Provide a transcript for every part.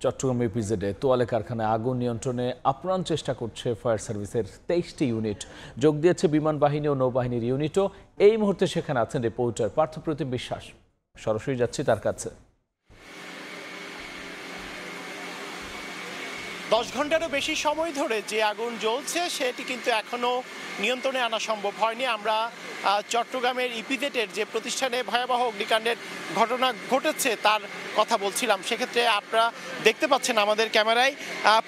চট্টগ্রাম ইপিজেডে তোয়ালে কারখানায় আগুন নিয়ন্ত্রণে আপ্রাণ চেষ্টা করছে ফায়ার সার্ভিসের ২৩টি ইউনিট। যোগ দিয়েছে বিমান বাহিনী ও নৌবাহিনীর ইউনিটও। এই মুহূর্তে সেখানে আছেন রিপোর্টার পার্থপ্রতিম বিশ্বাস। সরাসরি যাচ্ছি তার কাছে। 10 ঘন্টারও বেশি সময় ধরে যে আগুন জ্বলছে সেটি কিন্তু এখনো নিয়ন্ত্রণে আনা সম্ভব হয়নি। আমরা চট্টগ্রামের ইপিজেডের যে প্রতিষ্ঠানে ভয়াবহ অগ্নিকাণ্ডের ঘটনা ঘটেছে তার কথা বলছিলাম। সেক্ষেত্রে আপনারা দেখতে পাচ্ছেন আমাদের ক্যামেরায়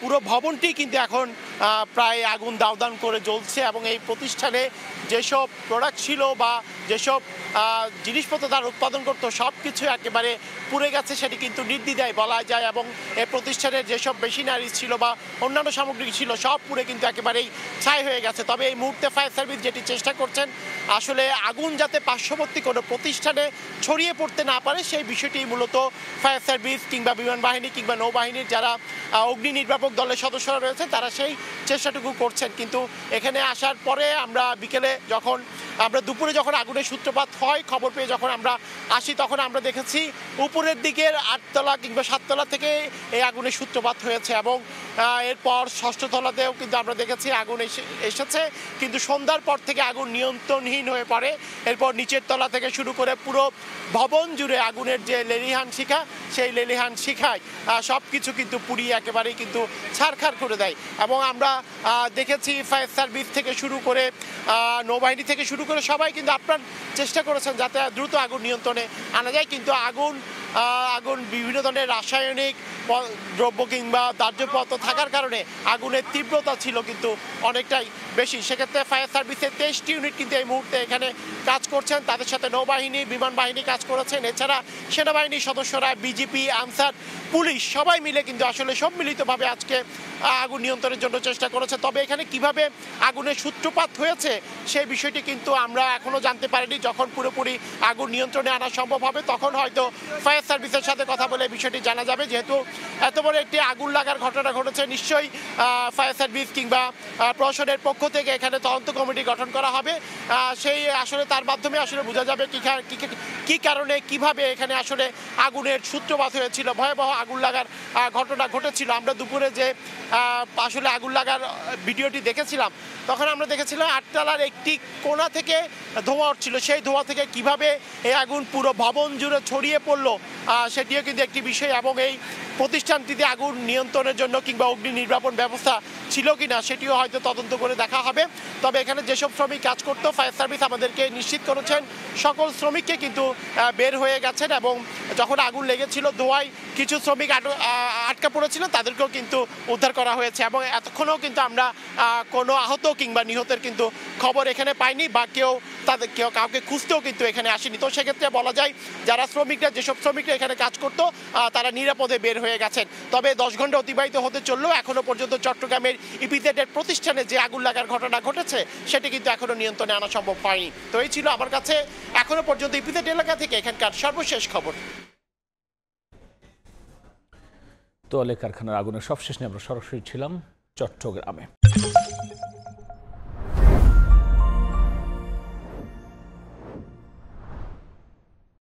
পুরো ভবনটি কিন্তু এখন প্রায় আগুন দাউদান করে জ্বলছে এবং এই প্রতিষ্ঠানে যেসব প্রোডাক্ট ছিল বা যেসব জিনিসপত্র তার উৎপাদন করতো সব কিছু একেবারে পুড়ে গেছে, সেটি কিন্তু নির্দ্বিধায় বলা যায়। এবং এই প্রতিষ্ঠানের যেসব মেশিনারি ছিল বা অন্যান্য সামগ্রী ছিল সব পুড়ে কিন্তু একেবারেই ছাই হয়ে গেছে। তবে এই মুহূর্তে ফায়ার সার্ভিস যেটি চেষ্টা করছেন আসলে আগুন যাতে পার্শ্ববর্তী কোনো প্রতিষ্ঠানে ছড়িয়ে পড়তে না পারে সেই বিষয়টি মূলত ফায়ার সার্ভিস কিংবা বিমান বাহিনী কিংবা নৌবাহিনীর যারা অগ্নি নির্বাপক দলের সদস্যরা রয়েছে তারা সেই চেষ্টাটুকু করছেন। কিন্তু এখানে আসার পরে আমরা বিকেলে দুপুরে যখন আগুনের সূত্রপাত হয় খবর পেয়ে যখন আমরা আসি তখন আমরা দেখেছি উপরের দিকের 8 তলা কিংবা 7 তলা থেকে এই আগুনের সূত্রপাত হয়েছে এবং এরপর 6ষ্ঠ তলাতেও কিন্তু আমরা দেখেছি আগুন এসেছে। কিন্তু সন্ধ্যার পর থেকে আগুন নিয়ন্ত্রণহীন হয়ে পড়ে। এরপর নিচের তলা থেকে শুরু করে পুরো ভবন জুড়ে আগুনের যে লেলিহান শিখা সেই লেলিহান শিখায় সব কিছু কিন্তু পুড়িয়ে একেবারেই কিন্তু ছারখার করে দেয়। এবং আমরা দেখেছি ফায়ার সার্ভিস থেকে শুরু করে নৌবাহিনী থেকে শুরু করে সবাই কিন্তু আপ্রাণ চেষ্টা করেছেন যাতে দ্রুত আগুন নিয়ন্ত্রণে আনা যায়। কিন্তু আগুন বিভিন্ন ধরনের রাসায়নিক দ্রব্য কিংবা দাহ্য পদার্থ থাকার কারণে আগুনের তীব্রতা ছিল কিন্তু অনেকটাই বেশি। সেক্ষেত্রে ফায়ার সার্ভিসের 23টি ইউনিট কিন্তু এই মুহূর্তে এখানে কাজ করছেন। তাদের সাথে নৌবাহিনী বিমান বাহিনী কাজ করেছেন। এছাড়া সেনাবাহিনীর সদস্যরা, বিজিপি, আনসার, পুলিশ সবাই মিলে কিন্তু আসলে সম্মিলিতভাবে আজকে আগুন নিয়ন্ত্রণের জন্য চেষ্টা করেছে। তবে এখানে কিভাবে আগুনের সূত্রপাত হয়েছে সেই বিষয়টি কিন্তু আমরা এখনো জানতে পারিনি। যখন পুরোপুরি আগুন নিয়ন্ত্রণে আনা সম্ভব হবে তখন হয়তো ফায়ার সার্ভিসের সাথে কথা বলে বিষয়টি জানা যাবে। যেহেতু এত বড় একটি আগুন লাগার ঘটনা ঘটেছে নিশ্চয়ই ফায়ার সার্ভিস কিংবা প্রশাসনের পক্ষ থেকে এখানে তদন্ত কমিটি গঠন করা হবে। সেই আসলে তার মাধ্যমে আসলে বোঝা যাবে কি কারণে কিভাবে এখানে আসলে আগুনের সূত্রপাত হয়েছিল, ভয়াবহ আগুন লাগার ঘটনা ঘটেছিল। আমরা দুপুরে যে আসলে আগুন লাগার ভিডিওটি দেখেছিলাম তখন আমরা দেখেছিলাম 8 তলার একটি কোণা থেকে ধোঁয়া উঠছিল। সেই ধোঁয়া থেকে কিভাবে এই আগুন পুরো ভবন জুড়ে ছড়িয়ে পড়লো সেটিও কিন্তু একটি বিষয়। এবং এই প্রতিষ্ঠানটিতে আগুন নিয়ন্ত্রণের জন্য কিংবা অগ্নি নির্বাপন ব্যবস্থা ছিল কিনা সেটিও হয়তো তদন্ত করে দেখা হবে। তবে এখানে যেসব শ্রমিক কাজ করতো ফায়ার সার্ভিস আমাদেরকে নিশ্চিত করেছেন সকল শ্রমিককে কিন্তু বের হয়ে গেছেন এবং যখন আগুন লেগেছিল ধোঁয়ায় কিছু শ্রমিক আটকা পড়েছিল তাদেরকেও কিন্তু উদ্ধার করা হয়েছে। এবং এতক্ষণও কিন্তু আমরা কোনো আহত কিংবা নিহতের কিন্তু খবর এখানে পাইনি বা কাউকে খুঁজতেও কিন্তু এখানে আসেনি। তো সেক্ষেত্রে বলা যায় যারা যেসব শ্রমিকরা এখানে কাজ করতো তারা নিরাপদে বের হয়ে গেছেন। তবে 10 ঘন্টা অতিবাহিত হতে চললেও এখনো পর্যন্ত চট্টগ্রামের ইপিজেডের প্রতিষ্ঠানে যে আগুন লাগার ঘটনা ঘটেছে সেটি কিন্তু এখনো নিয়ন্ত্রণে আনা সম্ভব হয়নি। তো এই ছিল আমার কাছে এখনো পর্যন্ত ইপিজেড এলাকা থেকে এখানকার সর্বশেষ খবর। তোয়ালে কারখানার আগুনের সবশেষ নিয়ে আমরা সরাসরি ছিলাম চট্টগ্রামে।